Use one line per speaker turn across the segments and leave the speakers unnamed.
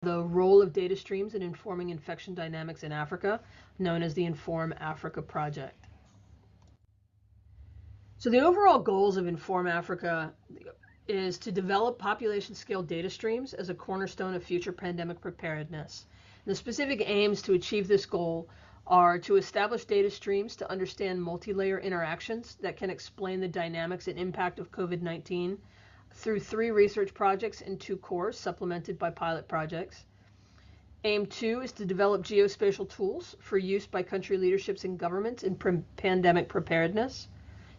the role of data streams in informing infection dynamics in Africa, known as the Inform Africa project. So the overall goals of Inform Africa is to develop population-scale data streams as a cornerstone of future pandemic preparedness. The specific aims to achieve this goal are to establish data streams to understand multi-layer interactions that can explain the dynamics and impact of COVID-19 through 3 research projects and 2 cores, supplemented by pilot projects. Aim 2 is to develop geospatial tools for use by country leaderships and governments in pandemic preparedness.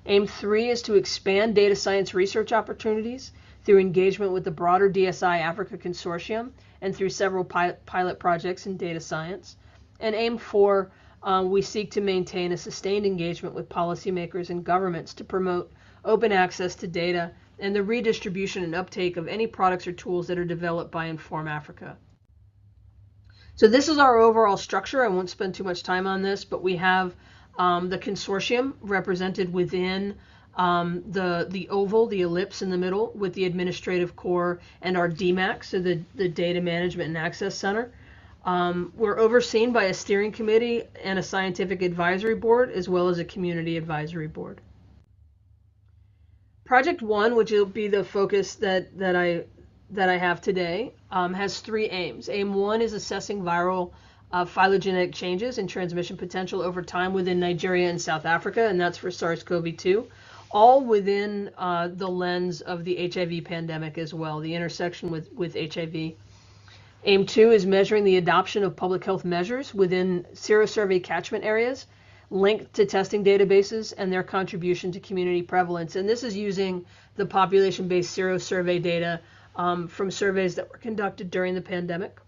Aim 3 is to expand data science research opportunities through engagement with the broader DSI Africa Consortium and through several pilot projects in data science. And Aim 4, we seek to maintain a sustained engagement with policymakers and governments to promote open access to data and the redistribution and uptake of any products or tools that are developed by Inform Africa. So this is our overall structure. I won't spend too much time on this, but we have the consortium represented within the oval, the ellipse in the middle, with the administrative core and our DMAC, so the Data Management and Access Center. We're overseen by a steering committee and a scientific advisory board, as well as a community advisory board. Project 1, which will be the focus that I have today, has 3 aims. Aim 1 is assessing viral phylogenetic changes and transmission potential over time within Nigeria and South Africa, and that's for SARS-CoV-2, all within the lens of the HIV pandemic as well, the intersection with HIV. Aim 2 is measuring the adoption of public health measures within serosurvey catchment areas linked to testing databases and their contribution to community prevalence. And this is using the population-based serosurvey data from surveys that were conducted during the pandemic.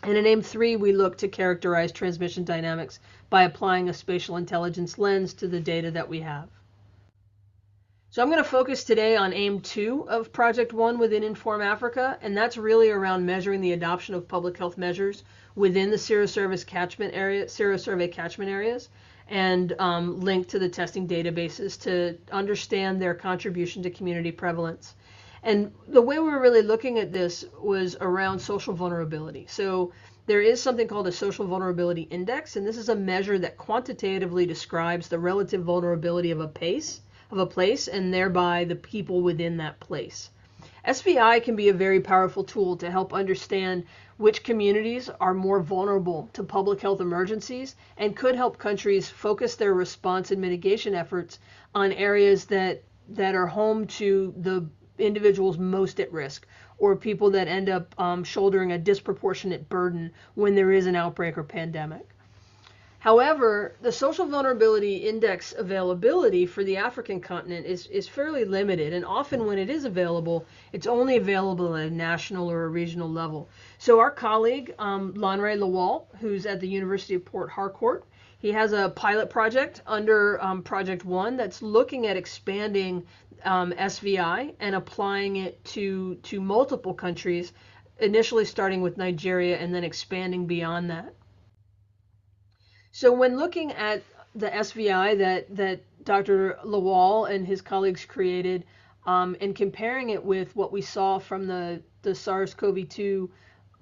And in Aim 3, we look to characterize transmission dynamics by applying a spatial intelligence lens to the data that we have. So I'm going to focus today on Aim 2 of Project 1 within Inform Africa, and that's really around measuring the adoption of public health measures within the serosurvey catchment areas and linked to the testing databases to understand their contribution to community prevalence. And the way we were really looking at this was around social vulnerability. So there is something called a social vulnerability index, and this is a measure that quantitatively describes the relative vulnerability of a place and thereby the people within that place. SVI can be a very powerful tool to help understand which communities are more vulnerable to public health emergencies and could help countries focus their response and mitigation efforts on areas that are home to the individuals most at risk, or people that end up shouldering a disproportionate burden when there is an outbreak or pandemic. However, the social vulnerability index availability for the African continent is fairly limited, and often when it is available, it's only available at a national or a regional level. So our colleague, Lanre Lawal, who's at the University of Port Harcourt, he has a pilot project under Project 1 that's looking at expanding SVI and applying it to multiple countries, initially starting with Nigeria and then expanding beyond that. So when looking at the SVI that Dr. Lawal and his colleagues created and comparing it with what we saw from the SARS-CoV-2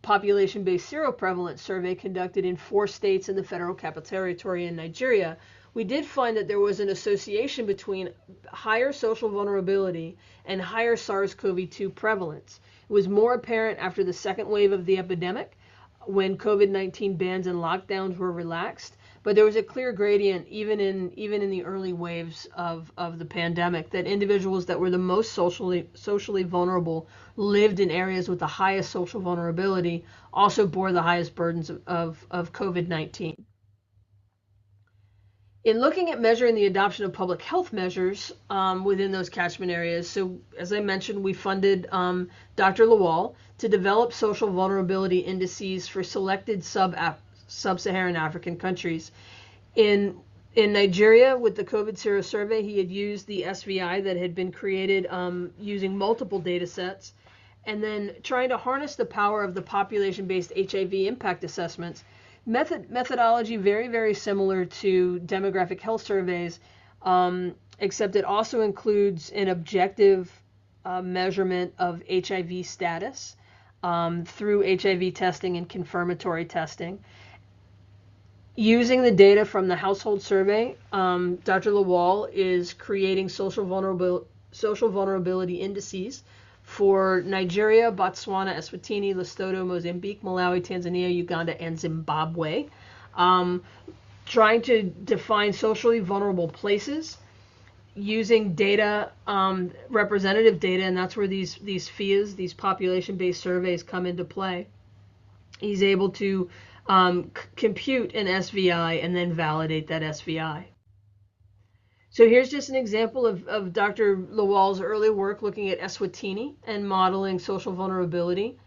population-based seroprevalence survey conducted in 4 states in the Federal Capital Territory in Nigeria, we did find that there was an association between higher social vulnerability and higher SARS-CoV-2 prevalence. It was more apparent after the second wave of the epidemic, when COVID-19 bans and lockdowns were relaxed, but there was a clear gradient even in the early waves of the pandemic that individuals that were the most socially vulnerable lived in areas with the highest social vulnerability, also bore the highest burdens of COVID-19. In looking at measuring the adoption of public health measures within those catchment areas, so as I mentioned, we funded Dr. Lawal to develop social vulnerability indices for selected sub-Saharan African countries. In Nigeria, with the COVID serosurvey, he had used the SVI that had been created using multiple data sets, and then trying to harness the power of the population-based HIV impact assessments. Methodology very, very similar to demographic health surveys, except it also includes an objective measurement of HIV status through HIV testing and confirmatory testing. Using the data from the household survey, Dr. Lawal is creating social vulnerability indices for Nigeria, Botswana, Eswatini, Lesotho, Mozambique, Malawi, Tanzania, Uganda, and Zimbabwe. Trying to define socially vulnerable places using data, representative data, and that's where these FIAs, these population-based surveys, come into play. He's able to compute an SVI and then validate that SVI. So here's just an example of Dr. Lawal's early work looking at Eswatini and modeling social vulnerability.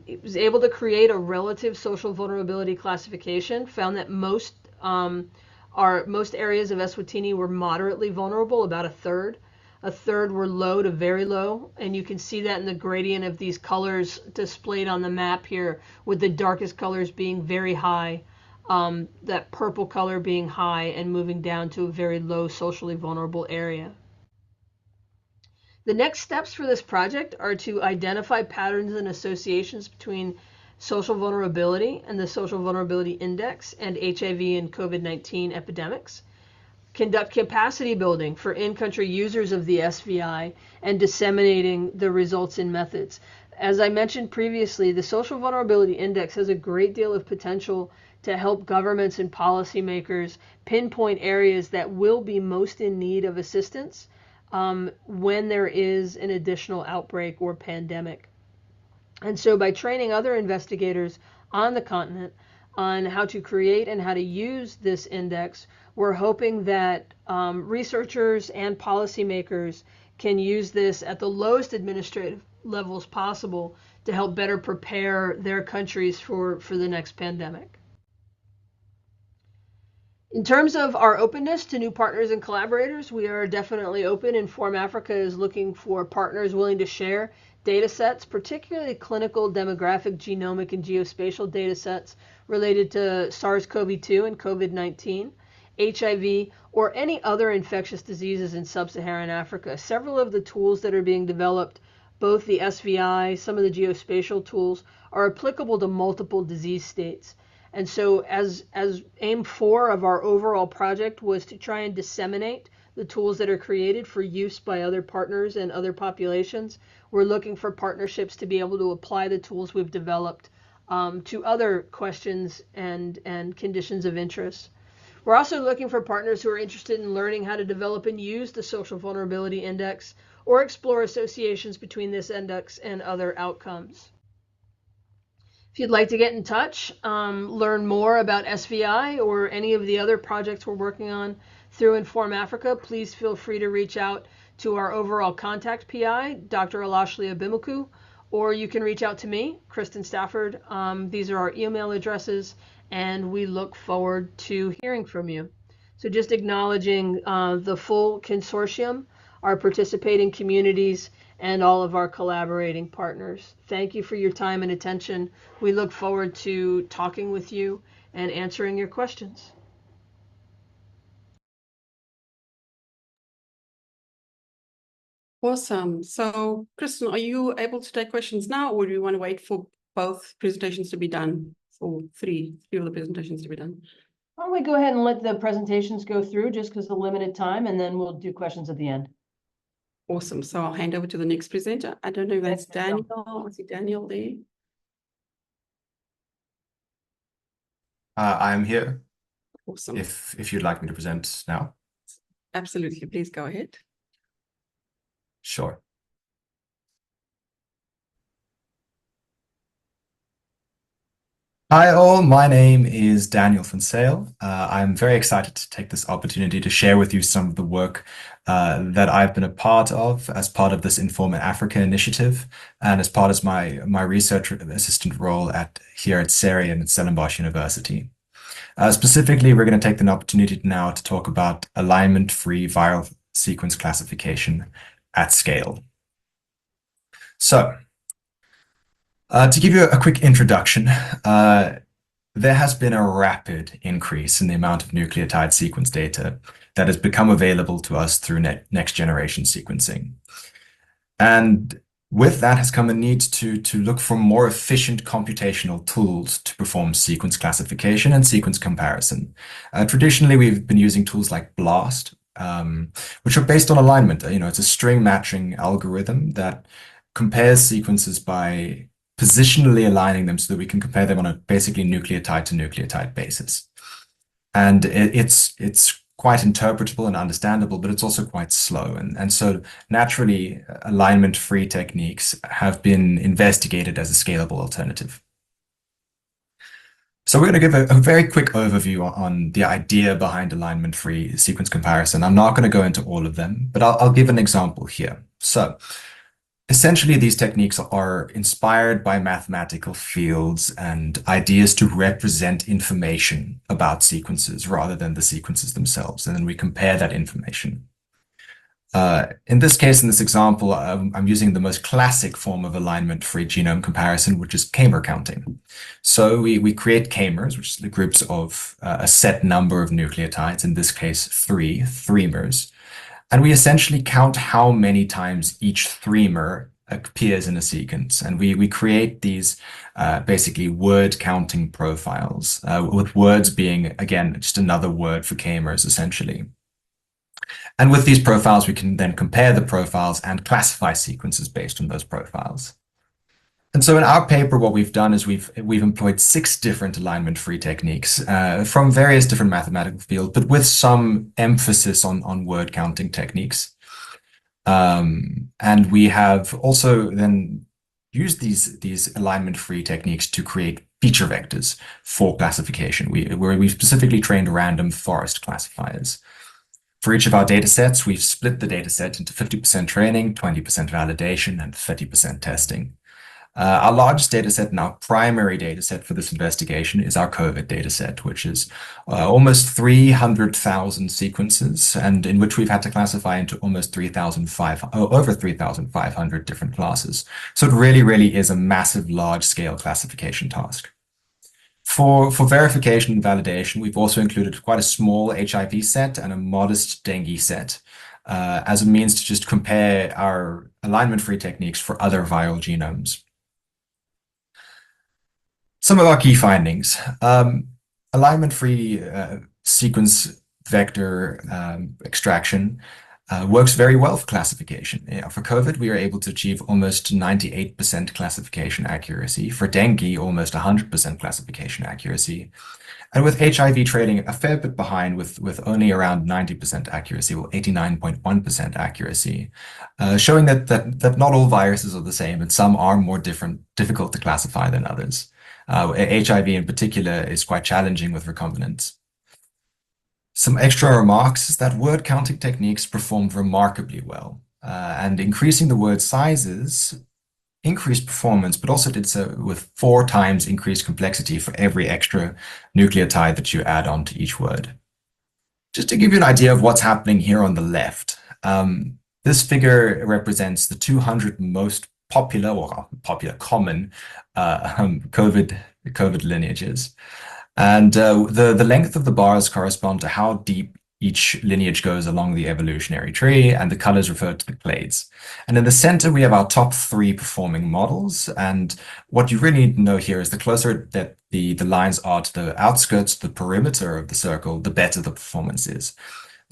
It was able to create a relative social vulnerability classification, found that most areas of Eswatini were moderately vulnerable, about a third. A third were low to very low, and you can see that in the gradient of these colors displayed on the map here, with the darkest colors being very high, that purple color being high and moving down to a very low socially vulnerable area. The next steps for this project are to identify patterns and associations between social vulnerability and the Social Vulnerability Index and HIV and COVID-19 epidemics, conduct capacity building for in-country users of the SVI, and disseminating the results and methods. As I mentioned previously, the Social Vulnerability Index has a great deal of potential to help governments and policymakers pinpoint areas that will be most in need of assistance when there is an additional outbreak or pandemic. And so by training other investigators on the continent on how to create and how to use this index, we're hoping that researchers and policymakers can use this at the lowest administrative levels possible to help better prepare their countries for the next pandemic. In terms of our openness to new partners and collaborators, we are definitely open. Inform Africa is looking for partners willing to share data sets, particularly clinical, demographic, genomic, and geospatial data sets related to SARS-CoV-2 and COVID-19, HIV, or any other infectious diseases in sub-Saharan Africa. Several of the tools that are being developed, both the SVI, some of the geospatial tools, are applicable to multiple disease states. And so as aim 4 of our overall project was to try and disseminate the tools that are created for use by other partners and other populations, we're looking for partnerships to be able to apply the tools we've developed to other questions and conditions of interest. We're also looking for partners who are interested in learning how to develop and use the Social Vulnerability Index or explore associations between this index and other outcomes. If you'd like to get in touch, learn more about SVI or any of the other projects we're working on through Inform Africa, please feel free to reach out to our overall contact PI, Dr. Alashlia Bimuku, or you can reach out to me, Kristen Stafford. These are our email addresses, and we look forward to hearing from you. So just acknowledging the full consortium, our participating communities, and all of our collaborating partners. Thank you for your time and attention. We look forward to talking with you and answering your questions.
Awesome. So, Kristen, are you able to take questions now, or do you want to wait for both presentations to be done, or three of the presentations to be done?
Why don't we go ahead and let the presentations go through just because of the limited time, and then we'll do questions at the end.
Awesome. So I'll hand over to the next presenter. I don't know if that's Daniel. I see Daniel there.
I'm here.
Awesome.
If you'd like me to present now.
Absolutely. Please go ahead.
Sure. Hi all, my name is Daniel van Sale. I'm very excited to take this opportunity to share with you some of the work that I've been a part of as part of this Inform Africa initiative and as part of my research assistant role here at SERI and at Stellenbosch University. Specifically, we're going to take the opportunity now to talk about alignment-free viral sequence classification at scale. So, to give you a quick introduction, there has been a rapid increase in the amount of nucleotide sequence data that has become available to us through next generation sequencing. And With that has come a need to look for more efficient computational tools to perform sequence classification and sequence comparison. Traditionally, we've been using tools like BLAST, which are based on alignment. It's a string matching algorithm that compares sequences by positionally aligning them so that we can compare them on a basically nucleotide to nucleotide basis. And it's quite interpretable and understandable, but it's also quite slow. And so naturally, alignment-free techniques have been investigated as a scalable alternative. So we're going to give a very quick overview on the idea behind alignment-free sequence comparison. I'm not going to go into all of them, but I'll give an example here. So essentially, these techniques are inspired by mathematical fields and ideas to represent information about sequences rather than the sequences themselves. And then we compare that information. In this case, in this example, I'm using the most classic form of alignment-free genome comparison, which is k-mer counting. So we create k-mers, which is the groups of a set number of nucleotides, in this case, three mers. And we essentially count how many times each threemer appears in a sequence. And we create these basically word counting profiles, with words being, again, just another word for k-mers, essentially. And with these profiles, we can then compare the profiles and classify sequences based on those profiles. And so in our paper, what we've done is we've employed 6 different alignment-free techniques from various different mathematical fields, but with some emphasis on word counting techniques. And we have also then used these alignment-free techniques to create feature vectors for classification, where we specifically trained random forest classifiers. For each of our data sets, we've split the data set into 50% training, 20% validation, and 30% testing. Our largest data set and our primary data set for this investigation is our COVID data set, which is almost 300,000 sequences, and in which we've had to classify into almost over 3,500 different classes. So it really is a massive, large-scale classification task. For verification and validation, we've also included quite a small HIV set and a modest dengue set as a means to just compare our alignment-free techniques for other viral genomes. Some of our key findings. Alignment-free sequence vector extraction works very well for classification. For COVID, we are able to achieve almost 98% classification accuracy. For dengue, almost 100% classification accuracy. And with HIV trailing a fair bit behind with only around 90% accuracy, or 89.1% accuracy, showing that not all viruses are the same and some are more difficult to classify than others. HIV in particular is quite challenging with recombinants. Some extra remarks is that word counting techniques performed remarkably well, and increasing the word sizes increased performance, but also did so with 4 times increased complexity for every extra nucleotide that you add on to each word. Just to give you an idea of what's happening here on the left, this figure represents the 200 most common COVID lineages. And the length of the bars correspond to how deep each lineage goes along the evolutionary tree, and the colors refer to the clades. And in the center, we have our top 3 performing models. And what you really need to know here is the closer that the lines are to the outskirts, the perimeter of the circle, the better the performance is.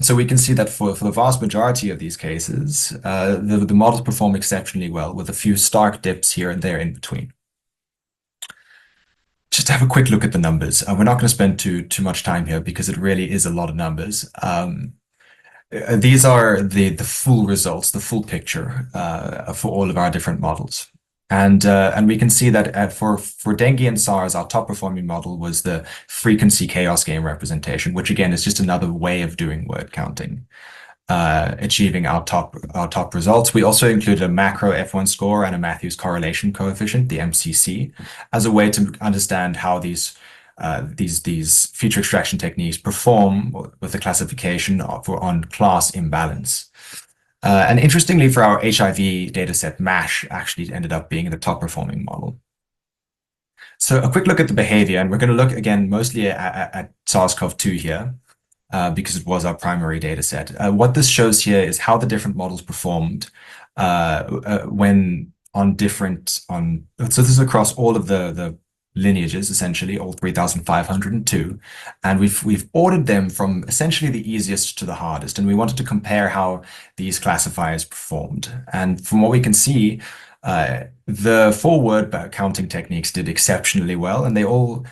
So we can see that for the vast majority of these cases, the models perform exceptionally well, with a few stark dips here and there in between. Just to have a quick look at the numbers. We're not going to spend too much time here because it really is a lot of numbers. These are the full results, the full picture for all of our different models. And we can see that for dengue and SARS, our top performing model was the frequency chaos game representation, which again is just another way of doing word counting, achieving our top results. We also included a macro F1 score and a Matthews correlation coefficient, the MCC, as a way to understand how these feature extraction techniques perform with the classification on class imbalance. And interestingly, for our HIV dataset, MASH actually ended up being the top performing model. So a quick look at the behavior, and we're going to look again mostly at SARS-CoV-2 here, because it was our primary dataset. What this shows here is how the different models performed when on so this is across all of the lineages, essentially all 3,502, and we've ordered them from essentially the easiest to the hardest, and we wanted to compare how these classifiers performed. And from what we can see, the 4-word counting techniques did exceptionally well, and they all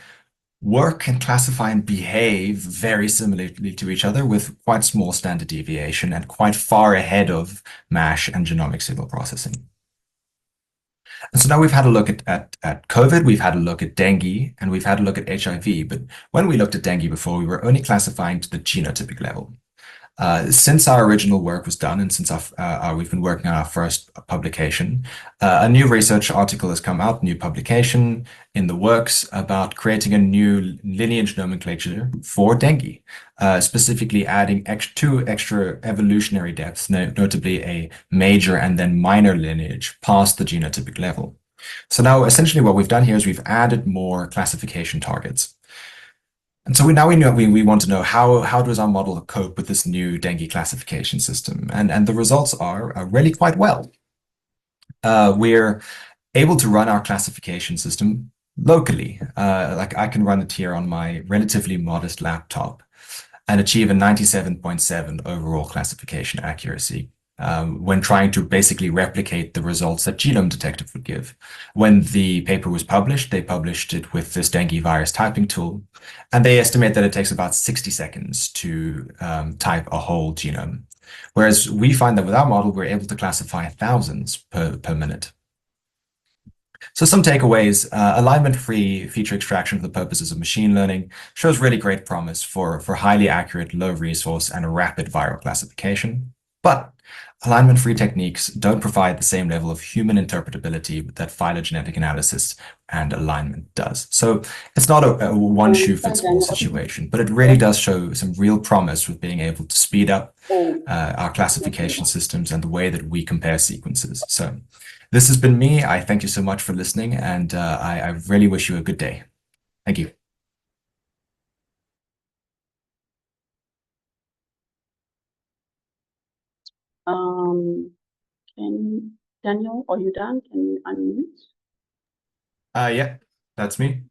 work and classify and behave very similarly to each other with quite small standard deviation and quite far ahead of MASH and genomic signal processing. And so now we've had a look at COVID, we've had a look at dengue, and we've had a look at HIV. But when we looked at dengue before, we were only classifying to the genotypic level. Since our original work was done, and since we've been working on our first publication, a new research article has come out, new publication in the works about creating a new lineage nomenclature for dengue, specifically adding two extra evolutionary depths, notably a major and then minor lineage past the genotypic level. So now essentially what we've done here is we've added more classification targets. And so we want to know how does our model cope with this new dengue classification system? And the results are really quite well. We're able to run our classification system locally. Like I can run it here on my relatively modest laptop and achieve a 97.7 overall classification accuracy when trying to basically replicate the results that Genome Detective would give. When the paper was published, they published it with this dengue virus typing tool, and they estimate that it takes about 60 seconds to type a whole genome. Whereas we find that with our model, we're able to classify thousands per minute. So some takeaways: alignment-free feature extraction for the purposes of machine learning shows really great promise for highly accurate, low resource, and rapid viral classification. But alignment-free techniques don't provide the same level of human interpretability that phylogenetic analysis and alignment does. So it's not a one-shoe-fits-all situation, but it really does show some real promise with being able to speed up our classification systems and the way that we compare sequences. So this has been me. I thank you so much for listening, and I really wish you a good day. Thank you.
Daniel, are you done? Can you unmute?
Yeah, that's me.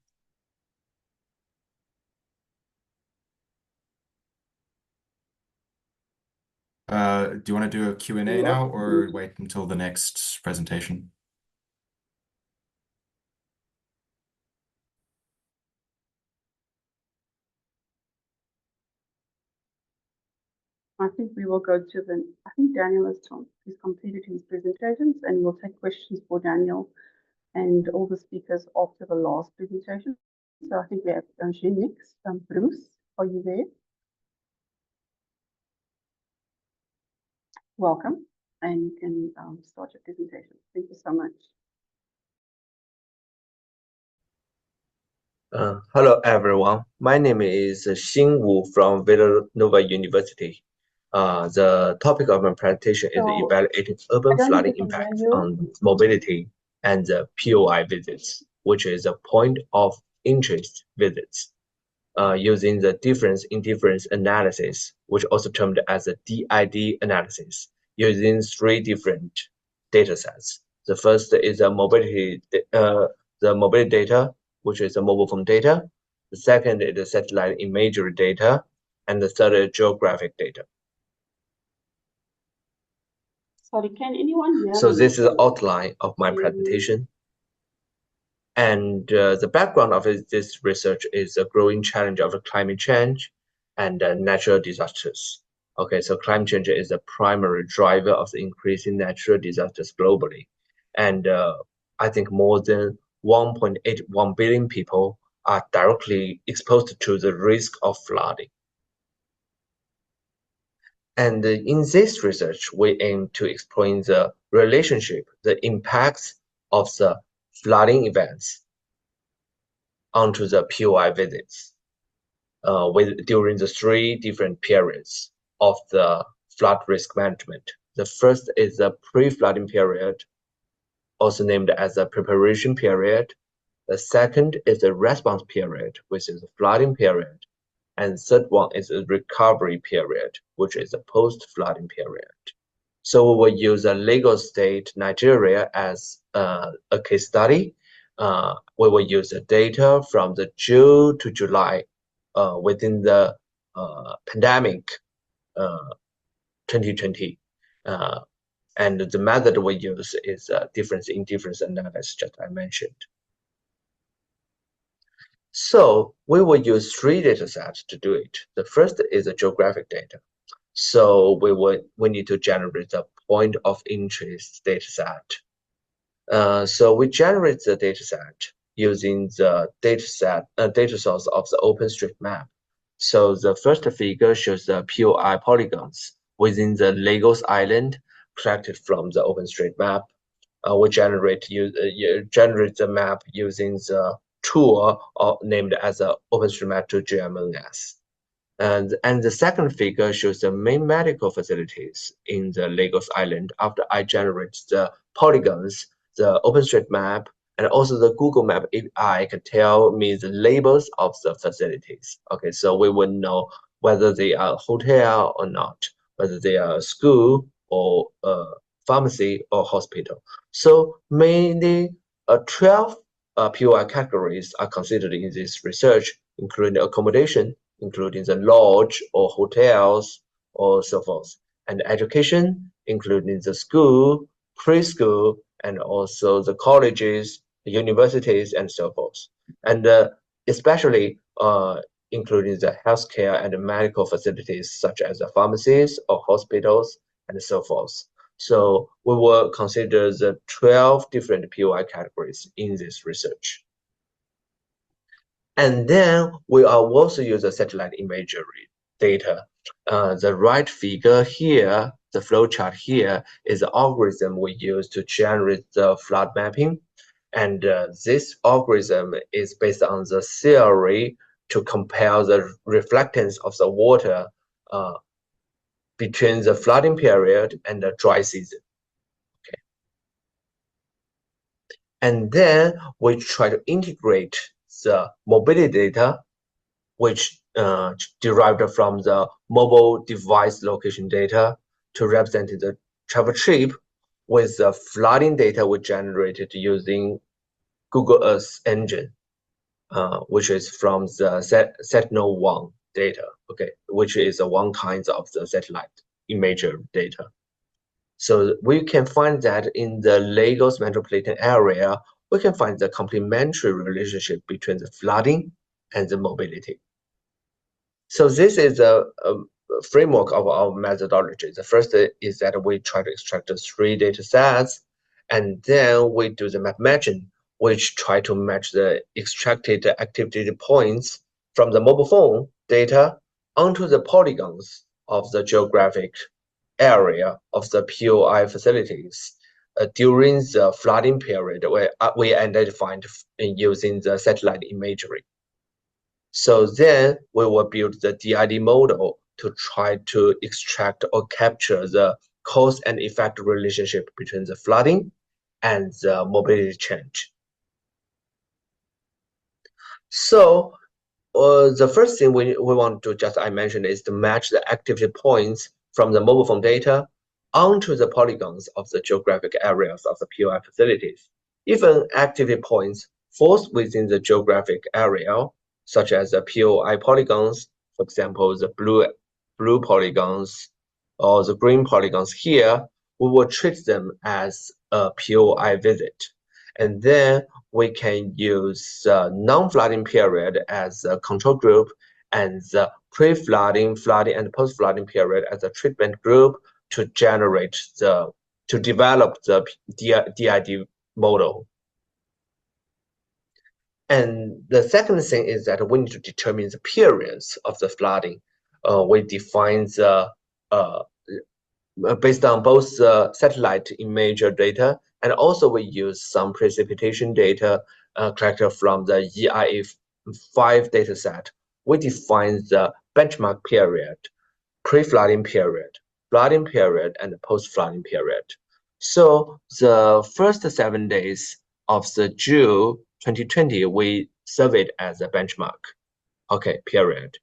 Do you want to do a Q&A now or wait until the next presentation?
I think we will go to I think Daniel has completed his presentations, and we'll take questions for Daniel and all the speakers after the last presentation. So I think we have Jean next. Bruce, are you there? Welcome, and you can start your presentation. Thank you so much.
Hello, everyone. My name is Xin Wu from Villanova University. The topic of my presentation is evaluating urban flooding impacts on mobility and the POI visits, which is a point of interest visits, using the difference in difference analysis, which also termed as a DID analysis, using 3 different data sets. The first is a mobility data, which is a mobile phone data. The second is the satellite imagery data, and the third is geographic data.
Sorry, can anyone hear me?
So this is the outline of my presentation. And the background of this research is a growing challenge of climate change and natural disasters. Okay, so climate change is the primary driver of the increasing natural disasters globally. And I think more than 1.81 billion people are directly exposed to the risk of flooding. And in this research, we aim to explain the relationship, the impacts of the flooding events onto the POI visits during the 3 different periods of the flood risk management. The first is the pre-flooding period, also named as the preparation period. The second is the response period, which is the flooding period. And third one is the recovery period, which is the post-flooding period. So we will use a Lagos State, Nigeria as a case study. We will use the data from the June to July within the pandemic 2020. And the method we use is difference analysis, just I mentioned. So we will use 3 data sets to do it. The first is the geographic data. So we need to generate the point of interest data set. So we generate the data set using the data source of the OpenStreetMap. So the first figure shows the POI polygons within the Lagos Island collected from the OpenStreetMap. We generate the map using the tool named as OpenStreetMap to GMNS. And the second figure shows the main medical facilities in the Lagos Island. After I generate the polygons, the OpenStreetMap and also the Google Map API can tell me the labels of the facilities. Okay, so we will know whether they are a hotel or not, whether they are a school or a pharmacy or hospital. So mainly 12 POI categories are considered in this research, including accommodation, including the lodge or hotels or so forth, and education, including the school, preschool, and also the colleges, the universities, and so forth, and especially including the healthcare and medical facilities such as the pharmacies or hospitals and so forth. So we will consider the 12 different POI categories in this research. And then we are also use the satellite imagery data. The right figure here, the flowchart here, is the algorithm we use to generate the flood mapping. And this algorithm is based on the theory to compare the reflectance of the water between the flooding period and the dry season. Okay. And then we try to integrate the mobility data, which derived from the mobile device location data, to represent the travel trip with the flooding data we generated using Google Earth engine, which is from the Sentinel-1 data, okay, which is one kind of the satellite imagery data. So we can find that in the Lagos metropolitan area, we can find the complementary relationship between the flooding and the mobility. So this is a framework of our methodology. The first is that we try to extract the 3 data sets, and then we do the map matching, which try to match the extracted activity points from the mobile phone data onto the polygons of the geographic area of the POI facilities during the flooding period where we identified using the satellite imagery. So then we will build the DID model to try to extract or capture the cause and effect relationship between the flooding and the mobility change. So the first thing we want to just I mentioned is to match the activity points from the mobile phone data onto the polygons of the geographic areas of the POI facilities. If an activity point falls within the geographic area, such as the POI polygons, for example, the blue polygons or the green polygons here, we will treat them as a POI visit. And then we can use non-flooding period as a control group and the pre-flooding, flooding, and post-flooding period as a treatment group to develop the DID model. And the second thing is that we need to determine the periods of the flooding. We define the based on both satellite imagery data, and also we use some precipitation data collected from the EIA5 dataset. We define the benchmark period, pre-flooding period, flooding period, and post-flooding period. So the first 7 days of the June 2020, we surveyed as a benchmark, okay, period.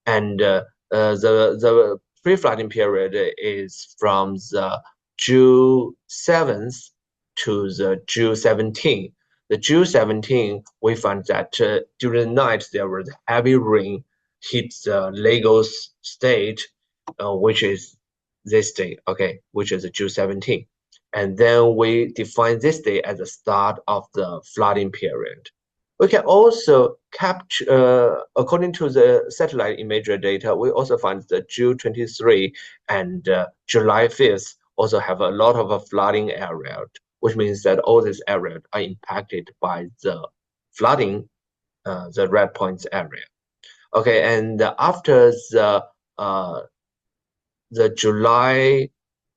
And the pre-flooding period is from the June 7th to the June 17. The June 17, we found that during the night there was heavy rain hit the Lagos state, which is this day, okay, which is June 17. And then we define this day as the start of the flooding period. We can also capture, according to the satellite imagery data, we also find that June 23 and July 5th also have a lot of a flooding area, which means that all these areas are impacted by the flooding, the red points area. Okay, and after the July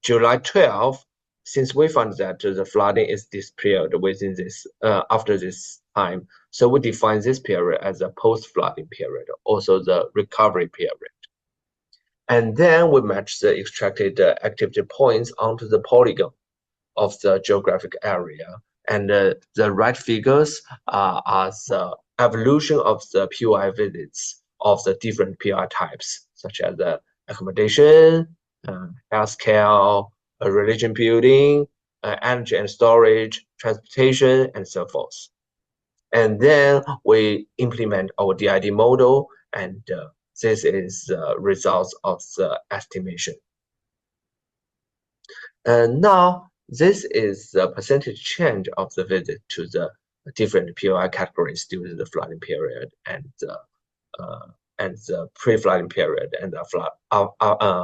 12, since we found that the flooding is disappeared within this after this time, so we define this period as a post-flooding period, also the recovery period. And then we match the extracted activity points onto the polygon of the geographic area, and the right figures are the evolution of the POI visits of the different POI types, such as the accommodation, healthcare, religion building, energy and storage, transportation, and so forth. And then we implement our DID model, and this is the results of the estimation. And now this is the percentage change of the visit to the different POI categories during the flooding period and the pre-flooding period and the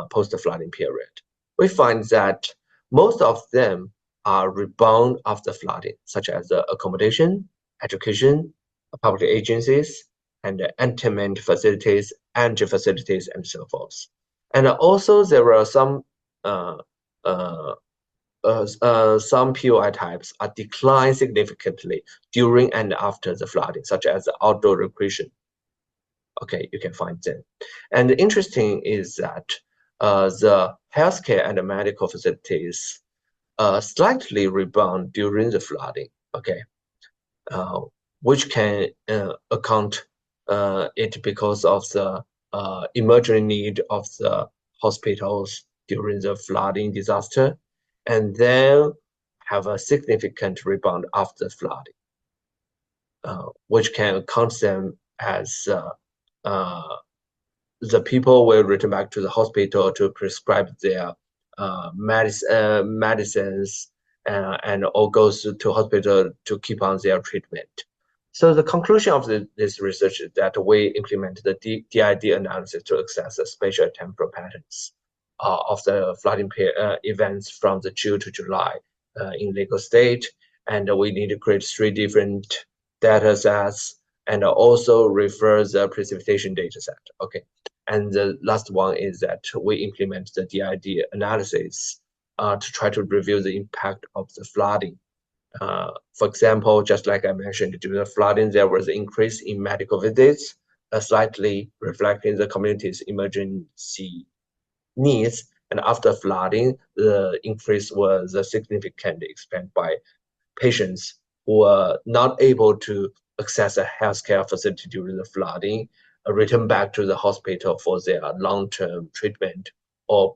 post-flooding period. We find that most of them are rebound after flooding, such as accommodation, education, public agencies, and entertainment facilities, energy facilities, and so forth. And also there are some POI types are declined significantly during and after the flooding, such as outdoor recreation. Okay, you can find them. And interesting is that the healthcare and the medical facilities slightly rebound during the flooding. Okay, which can account it because of the emerging need of the hospitals during the flooding disaster, and then have a significant rebound after flooding, which can account them as the people will return back to the hospital to prescribe their medicines and all goes to hospital to keep on their treatment. So the conclusion of this research is that we implement the DID analysis to assess the spatial temporal patterns of the flooding events from the June to July in Lagos State, and we need to create 3 different data sets and also refer the precipitation data set. Okay, and the last one is that we implement the DID analysis to try to review the impact of the flooding. For example, just like I mentioned, during the flooding, there was an increase in medical visits, slightly reflecting the community's emergency needs. And after flooding, the increase was significantly expanded by patients who were not able to access a healthcare facility during the flooding, return back to the hospital for their long-term treatment or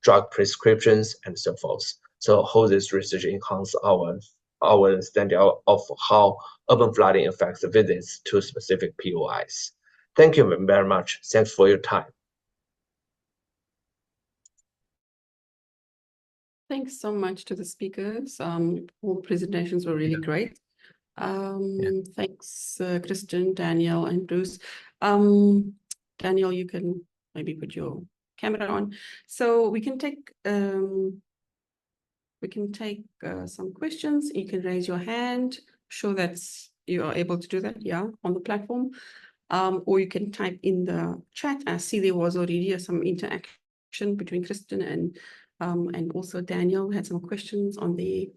drug prescriptions and so forth. So how this research enhances our understanding of how urban flooding affects the visits to specific POIs. Thank you very much. Thanks for your time.
Thanks so much to the speakers. All the presentations were really great. Thanks, Kristen, Daniel, and Bruce. Daniel, you can maybe put your camera on, so we can take some questions. You can raise your hand. Sure, that's you are able to do that, yeah, on the platform, or you can type in the chat. I see there was already some interaction between Kristen and also Daniel had some questions on the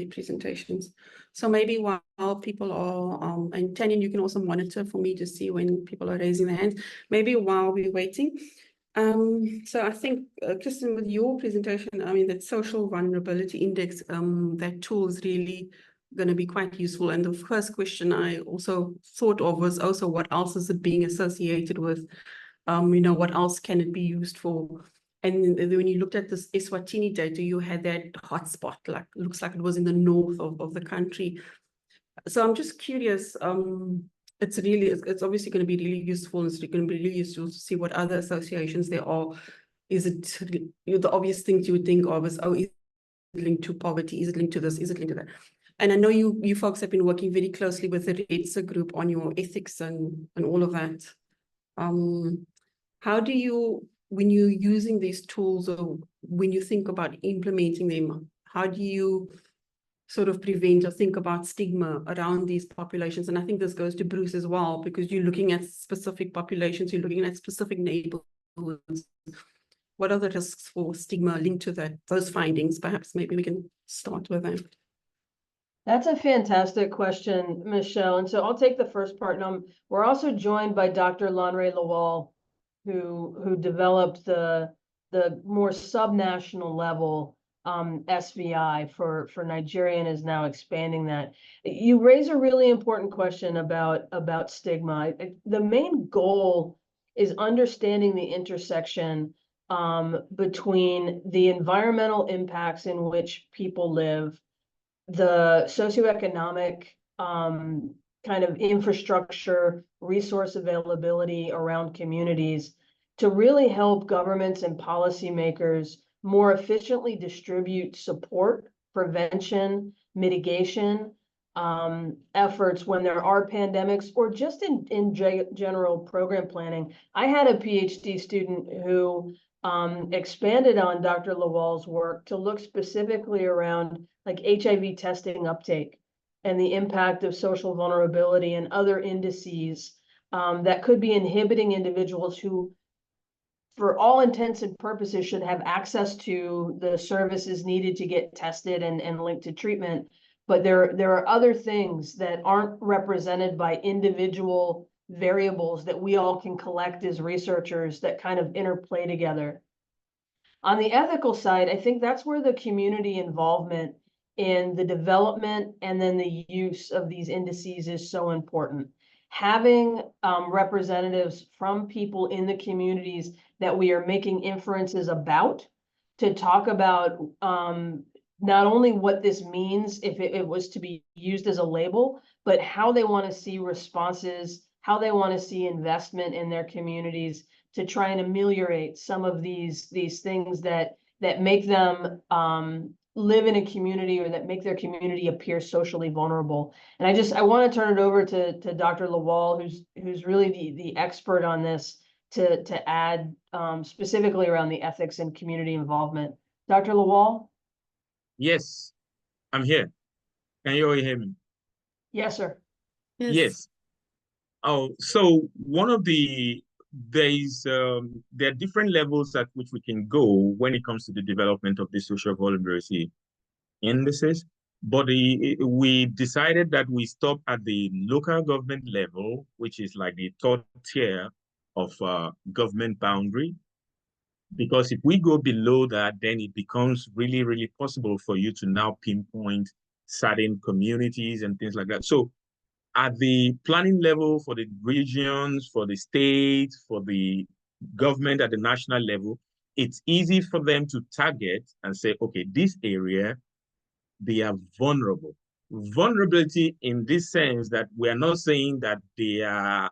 presentations. So maybe while people are, and Tanya, you can also monitor for me to see when people are raising their hands, maybe while we're waiting. So I think, Kristen, with your presentation, I mean, that social vulnerability index, that tool is really going to be quite useful. And the first question I also thought of was also what else is it being associated with? You know, what else can it be used for? And then when you looked at this Eswatini data, you had that hotspot, like looks like it was in the north of the country. So I'm just curious, it's obviously going to be really useful. It's going to be really useful to see what other associations there are. Is it, the obvious things you would think of is, oh, is it linked to poverty? Is it linked to this? Is it linked to that? And I know you folks have been working very closely with the REDSA group on your ethics and all of that. How do you, when you're using these tools or when you think about implementing them, how do you sort of prevent or think about stigma around these populations? And I think this goes to Bruce as well, because you're looking at specific populations, you're looking at specific neighborhoods. What are the risks for stigma linked to that, those findings? Perhaps maybe we can start with that.
That's a fantastic question, Michelle. And so I'll take the first part. And we're also joined by Dr. Lanre Lawal, who developed the more subnational level SVI for Nigeria and is now expanding that. You raise a really important question about stigma. The main goal is understanding the intersection between the environmental impacts in which people live, the socioeconomic kind of infrastructure, resource availability around communities to really help governments and policymakers more efficiently distribute support, prevention, mitigation efforts when there are pandemics, or just in general program planning. I had a PhD student who expanded on Dr. Lawal's work to look specifically around like HIV testing uptake and the impact of social vulnerability and other indices that could be inhibiting individuals who, for all intents and purposes, should have access to the services needed to get tested and linked to treatment. But there are other things that aren't represented by individual variables that we all can collect as researchers that kind of interplay together. On the ethical side, I think that's where the community involvement in the development and then the use of these indices is so important. Having representatives from people in the communities that we are making inferences about to talk about not only what this means if it was to be used as a label, but how they want to see responses, how they want to see investment in their communities to try and ameliorate some of these things that make them live in a community or that make their community appear socially vulnerable. And I want to turn it over to Dr. Lawal, who's really the expert on this, to add specifically around the ethics and community involvement. Dr. Lawal?
Yes, I'm here. Can you all hear me?
Yes, sir.
Yes. Oh, so one of there are different levels at which we can go when it comes to the development of the social vulnerability indices, but we decided that we stop at the local government level, which is like the third tier of government boundary. Because if we go below that, then it becomes really, really possible for you to now pinpoint certain communities and things like that. So at the planning level for the regions, for the state, for the government at the national level, it's easy for them to target and say, okay, this area, they are vulnerable. Vulnerability in this sense that we are not saying that they are,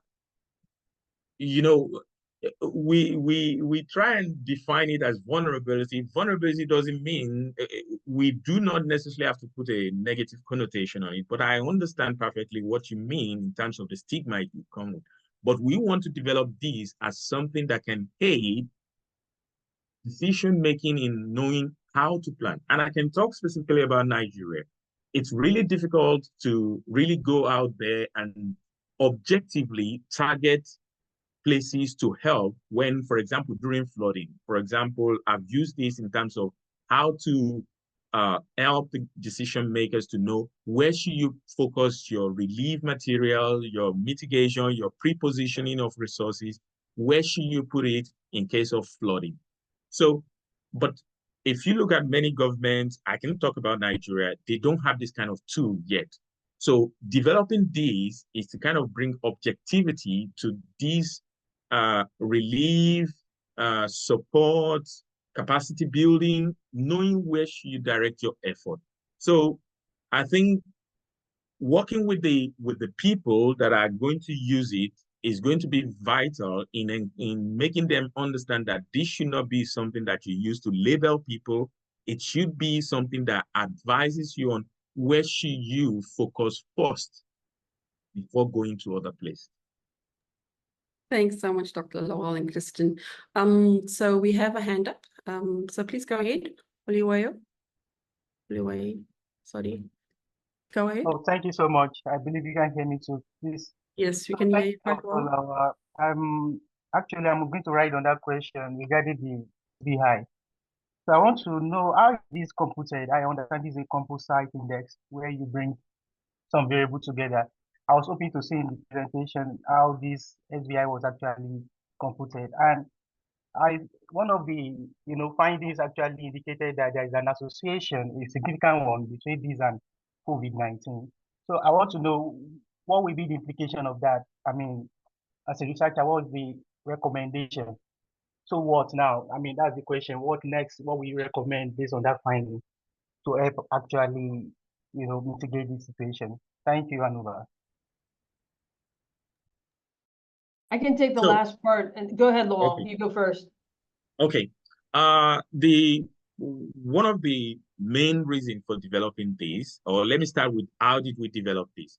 we try and define it as vulnerability. Vulnerability doesn't mean, we do not necessarily have to put a negative connotation on it, but I understand perfectly what you mean in terms of the stigma it would come with. But we want to develop these as something that can aid decision-making in knowing how to plan. And I can talk specifically about Nigeria. It's really difficult to really go out there and objectively target places to help when, for example, during flooding. For example, I've used this in terms of how to help the decision makers to know where should you focus your relief material, your mitigation, your pre-positioning of resources, where should you put it in case of flooding. So, but if you look at many governments, I can talk about Nigeria, they don't have this kind of tool yet. So developing these is to kind of bring objectivity to these relief, support, capacity building, knowing where you direct your effort. So I think working with the people that are going to use it is going to be vital in making them understand that this should not be something that you use to label people. It should be something that advises you on where should you focus first before going to other places.
Thanks so much, Dr. Lowell and Kristen. So we have a hand up. So please go ahead, Oliwayo. Sorry. Go ahead.
Oh, thank you so much. I believe you can hear me too. Please.
Yes, we can hear you quite
Dr.
well.
Lowell. I'm going to write on that question regarding the BHI. So I want to know how it is computed. I understand this is a composite index where you bring some variable together. I was hoping to see in the presentation how this SBI was actually computed. And one of the findings actually indicated that there is an association, a significant one, between this and COVID-19. So I want to know what will be the implication of that. I mean, as a researcher, what is the recommendation? So what now? I mean, that's the question. What next? What will you recommend based on that finding to help actually, mitigate this situation? Thank you, Anuba.
I can take the last part and go ahead, Lowell. Okay. You go first.
Okay. One of the main reasons for developing this, or let me start with how did we develop this?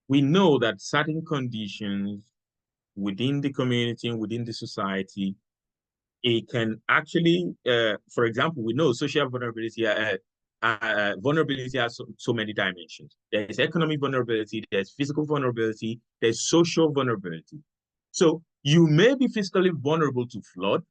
We know that certain conditions within the community and within the society, it can actually, for example, we know social vulnerability, vulnerability has so many dimensions. There's economic vulnerability, there's physical vulnerability, there's social vulnerability. So you may be physically vulnerable to flood,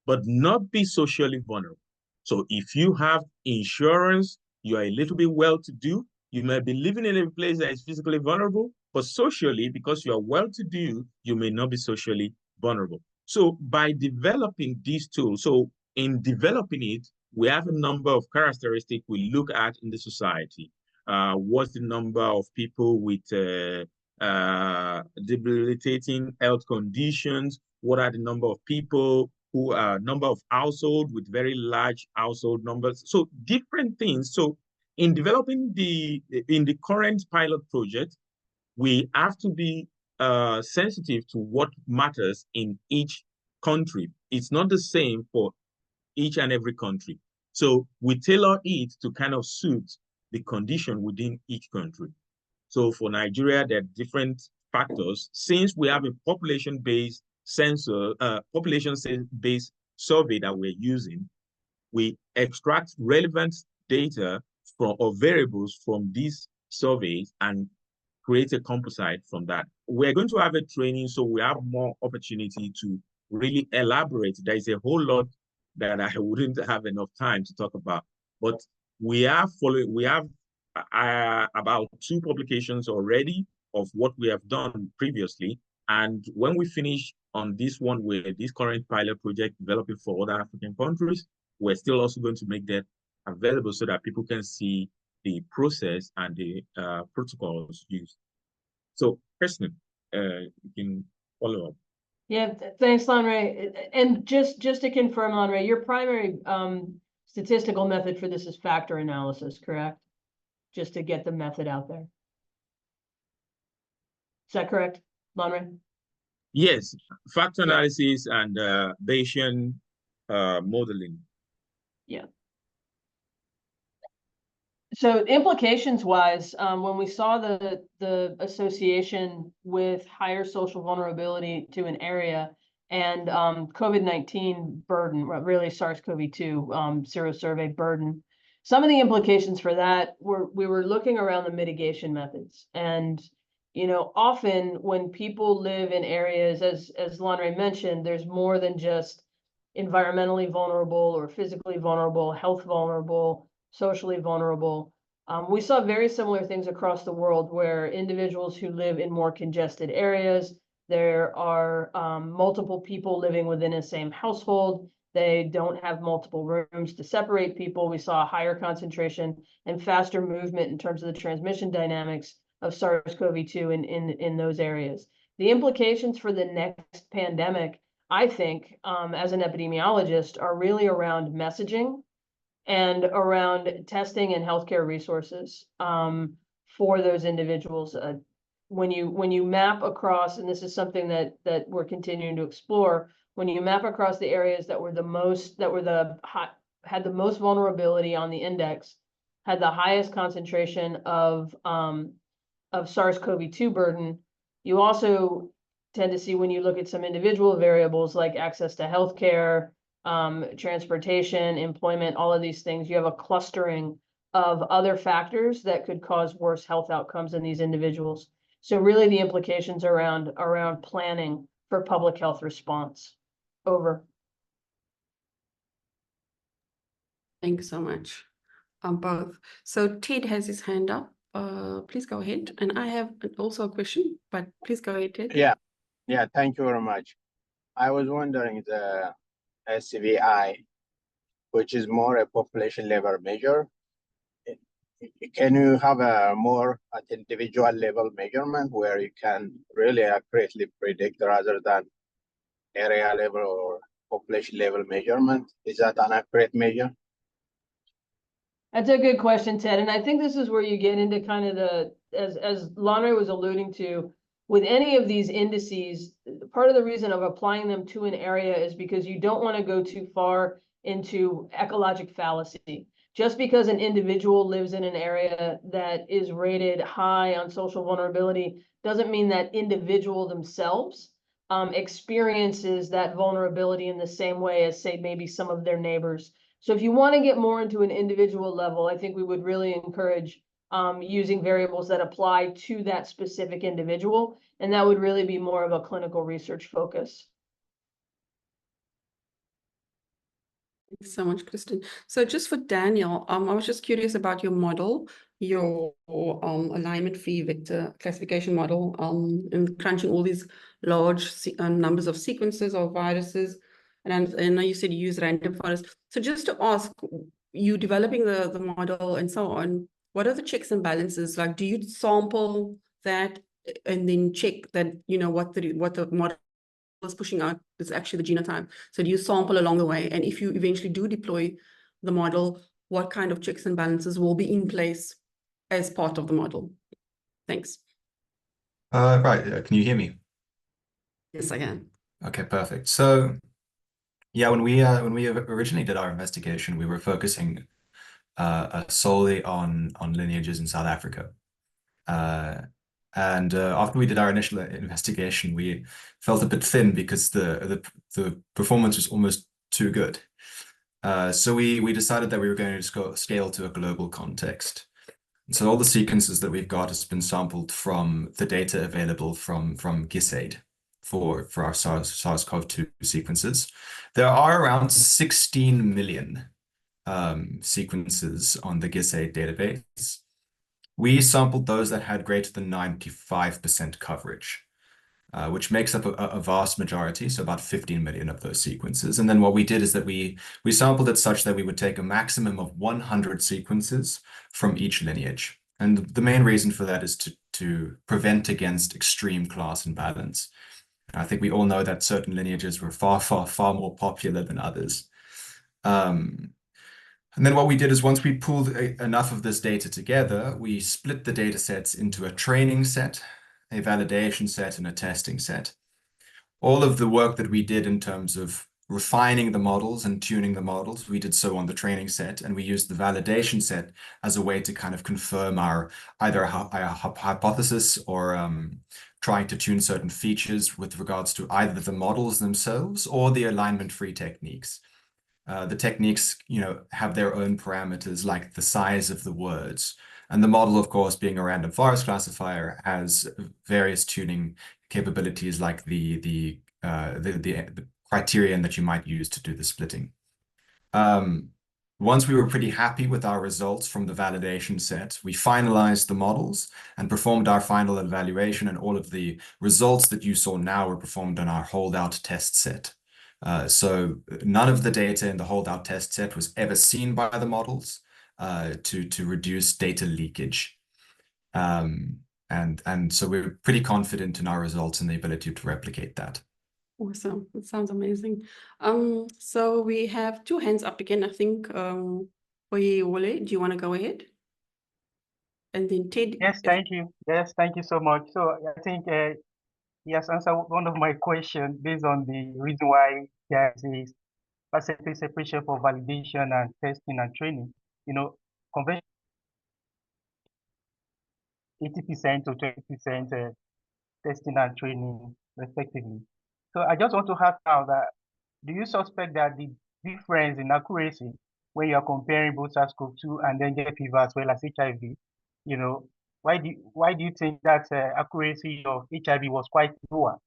but not be socially vulnerable. So if you have insurance, you are a little bit well-to-do, you may be living in a place that is physically vulnerable, but socially, because you are well-to-do, you may not be socially vulnerable. So by developing these tools, so in developing it, we have a number of characteristics we look at in the society. What's the number of people with debilitating health conditions? What are the number of people who are number of households with very large household numbers? So different things. So in developing in the current pilot project, we have to be sensitive to what matters in each country. It's not the same for each and every country. So we tailor it to kind of suit the condition within each country. So for Nigeria, there are different factors. Since we have a population-based sensor, population-based survey that we're using, we extract relevant data from or variables from these surveys and create a composite from that. We're going to have a training, so we have more opportunity to really elaborate. There is a whole lot that I wouldn't have enough time to talk about, but we have about 2 publications already of what we have done previously. And when we finish on this one with this current pilot project developing for other African countries, we're still also going to make that available so that people can see the process and the protocols used. So, Kristen, you can follow up.
Yeah, thanks, Lanre. And just to confirm, Lanre, your primary statistical method for this is factor analysis, correct? Just to get the method out there. Is that correct, Lanre?
Yes, factor analysis and Bayesian modeling.
Yeah. So implications wise, when we saw the association with higher social vulnerability to an area and COVID-19 burden, really SARS-CoV-2 serosurvey burden, some of the implications for that we were looking around the mitigation methods. And often when people live in areas, as Lanre mentioned, there's more than just environmentally vulnerable or physically vulnerable, health vulnerable, socially vulnerable. We saw very similar things across the world where individuals who live in more congested areas, there are multiple people living within a same household. They don't have multiple rooms to separate people. We saw a higher concentration and faster movement in terms of the transmission dynamics of SARS-CoV-2 in those areas. The implications for the next pandemic, I think, as an epidemiologist, are really around messaging and around testing and healthcare resources for those individuals. When you map across, and this is something that we're continuing to explore, when you map across the areas that were had the most vulnerability on the index, had the highest concentration of SARS-CoV-2 burden, you also tend to see, when you look at some individual variables like access to healthcare, transportation, employment, all of these things, you have a clustering of other factors that could cause worse health outcomes in these individuals. So really the implications around planning for public health response. Over.
Thank you so much, both. So Ted has his hand up. Please go ahead. And I have also a question, but please go ahead, Ted.
Yeah, thank you very much. I was wondering, the SCVI, which is more a population level measure, can you have a more at individual level measurement where you can really accurately predict rather than area level or population level measurement? Is that an accurate measure?
That's a good question, Ted. And I think this is where you get into kind of as Lanre was alluding to, with any of these indices, part of the reason of applying them to an area is because you don't want to go too far into ecologic fallacy. Just because an individual lives in an area that is rated high on social vulnerability doesn't mean that individual themselves experiences that vulnerability in the same way as, say, maybe some of their neighbors. So if you want to get more into an individual level, I think we would really encourage using variables that apply to that specific individual, and that would really be more of a clinical research focus.
Thanks so much, Kristen. So just for Daniel, I was just curious about your model, your alignment-free vector classification model, and crunching all these large numbers of sequences of viruses. And I know you said you use random forest. So just to ask, you developing the model and so on, what are the checks and balances? Like, do you sample that and then check that, you know, what the model is pushing out is actually the genotype? So do you sample along the way? And if you eventually do deploy the model, what kind of checks and balances will be in place as part of the model? Thanks.
Right. Can you hear me?
Yes, I can.
Okay, perfect. So yeah, when we originally did our investigation, we were focusing solely on lineages in South Africa. And after we did our initial investigation, we felt a bit thin because the performance was almost too good. So we decided that we were going to scale to a global context. And so all the sequences that we've got has been sampled from the data available from GISAID for our SARS-CoV-2 sequences. There are around 16 million sequences on the GISAID database. We sampled those that had greater than 95% coverage, which makes up a vast majority, so about 15 million of those sequences. And then what we did is that we sampled it such that we would take a maximum of 100 sequences from each lineage. And the main reason for that is to prevent against extreme class imbalance. I think we all know that certain lineages were far, far, far more popular than others. And then what we did is once we pulled enough of this data together, we split the data sets into a training set, a validation set, and a testing set. All of the work that we did in terms of refining the models and tuning the models, we did so on the training set, and we used the validation set as a way to kind of confirm either our hypothesis or trying to tune certain features with regards to either the models themselves or the alignment-free techniques. The techniques, have their own parameters like the size of the words. And the model, of course, being a random forest classifier, has various tuning capabilities like the criterion that you might use to do the splitting. Once we were pretty happy with our results from the validation set, we finalized the models and performed our final evaluation, and all of the results that you saw now were performed on our holdout test set. So none of the data in the holdout test set was ever seen by the models to reduce data leakage. And so we're pretty confident in our results and the ability to replicate that.
Awesome. It sounds amazing. So we have 2 hands up again, I think. Oyewole, do you want to go ahead? And then Ted.
Yes, thank you. Yes, thank you so much. So I think he has answered one of my questions based on the reason why there is percentage separation for validation and testing and training. You know, convention 80% to 20% testing and training respectively. So I just want to ask now that, do you suspect that the difference in accuracy when you are comparing both SARS-CoV-2 and dengue fever as well as HIV, you know, why do you think that accuracy of HIV was quite lower?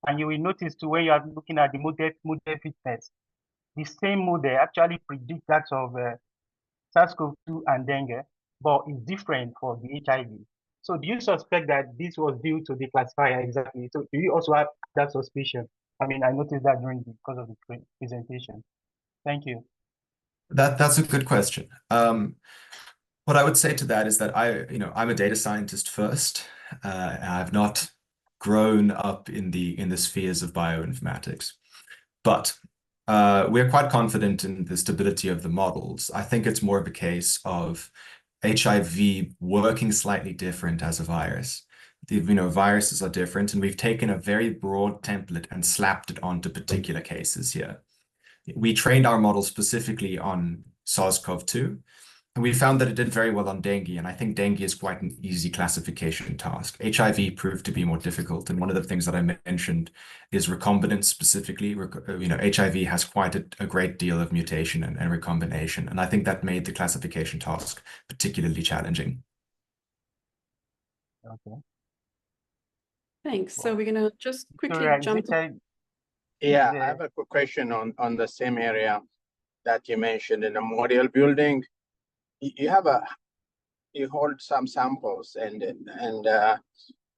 And you will notice too, when you are looking at the model fitness, the same model actually predicts that of SARS-CoV-2 and dengue, but it's different for the HIV. So do you suspect that this was due to the classifier exactly? So do you also have that suspicion? I mean, I noticed that during the course of the presentation. Thank you.
That's a good question. What I would say to that is that I'm a data scientist first. I've not grown up in the spheres of bioinformatics, but we're quite confident in the stability of the models. I think it's more of a case of HIV working slightly different as a virus. Viruses are different, and we've taken a very broad template and slapped it onto particular cases here. We trained our model specifically on SARS-CoV-2, and we found that it did very well on dengue, and I think dengue is quite an easy classification task. HIV proved to be more difficult, and one of the things that I mentioned is recombinance specifically. HIV has quite a great deal of mutation and recombination, and I think that made the classification task particularly challenging.
Okay.
Thanks. So we're going to just quickly
Sorry,
jump.
Yeah, I have a quick question on the same area that you mentioned in the model building. You hold some samples, and do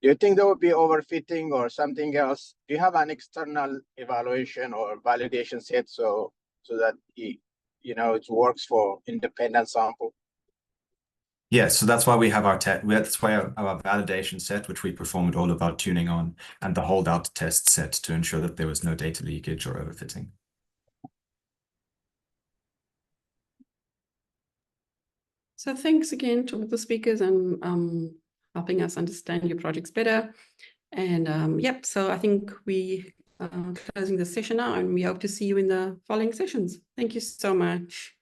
you think there would be overfitting or something else? Do you have an external evaluation or validation set so that it works for independent sample?
Yes, so that's why we have our validation set, which we performed all of our tuning on, and the holdout test set to ensure that there was no data leakage or overfitting.
So thanks again to all the speakers and helping us understand your projects better. And yep, so I think we are closing the session now, and we hope to see you in the following sessions. Thank you so much.